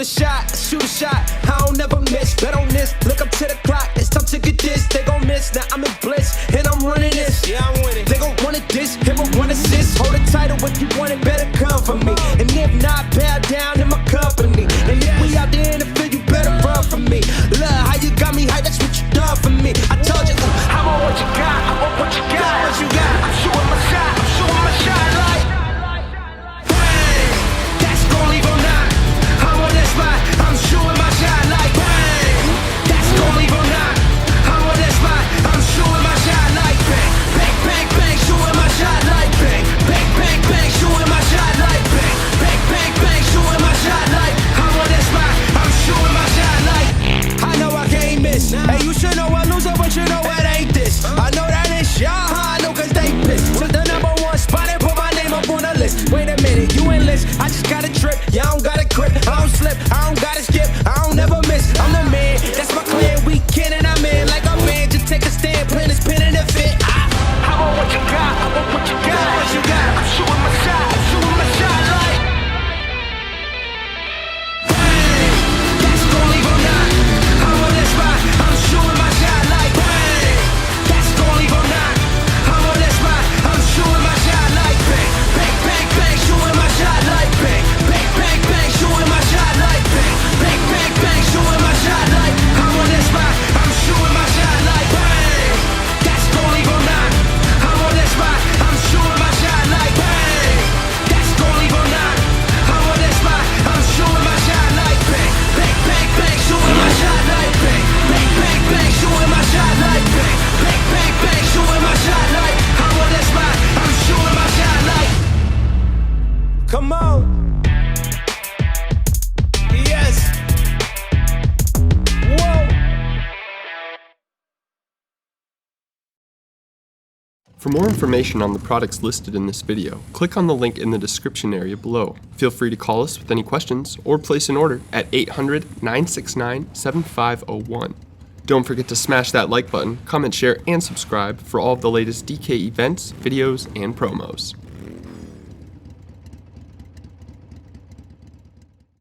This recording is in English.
shoot a shot, I don't never miss. Bet on this, look up to the clock, it's time to get this. They gon' miss, now I'm in bliss, and I'm running this. Yeah, I'm winning. They gon' wanna diss, him a one assist. Hold the title if you want it, better come for me. And if not, bow down in my company. And if we out there in the field, you better run from me. Look, how you got me hype, that's what you done for me. I told you, I want what you got, I want what you got. What you got? I'm shooting my shot, I'm shooting my shot like. Bang, that's gon' leave on nine. I'm on that spot, I'm shooting my shot like. Bang, that's gon' leave on nine. I'm on that spot, I'm shooting my shot like. Bang, bang, bang, bang, shooting my shot like. Bang, bang, bang, bang, shooting my shot like. Bang, bang, bang, bang, shooting my shot like. I'm on that spot, I'm shooting my shot like. I know I can't miss. Hey, you should know a loser, but you know it ain't this. I know that it's y'all, I know cause they pissed. Took the #1 spot and put my name up on the list. Wait a minute, you enlist, I just got a trip. Yeah, I don't got a grip, I don't slip, I don't gotta skip, I don't never miss. I'm the man, that's my clan, weekend and I'm in like a band. Just take a stand, plan this pin and it fit. I want what you got, I want what you got. What you got? I'm shooting my shot, I'm shooting my shot like. Bang, that's gon' leave on nine. I'm on that spot, I'm shooting my shot like. Bang, that's gon' leave on nine. I'm on that spot, I'm shooting my shot like. Bang, bang, bang, bang, shooting my shot like. Bang, bang, bang, bang, shooting my shot like. Bang, bang, bang, bang, shooting my shot like. I'm on that spot, I'm shooting my shot like. Bang, that's gon' leave on nine. I'm on that spot, I'm shooting my shot like. Bang, that's gon' leave on nine. I'm on that spot, I'm shooting my shot like. Bang, bang, bang, bang, shooting my shot like. Bang, bang, bang, bang, shooting my shot like. Bang, bang, bang, bang, shooting my shot like. I'm on that spot, I'm shooting my shot like. Come on. Yes. Whoa. For more information on the products listed in this video, click on the link in the description area below. Feel free to call us with any questions or place an order at 800-969-7501. Don't forget to smash that like button, comment, share, and subscribe for all of the latest DK events, videos, and promos.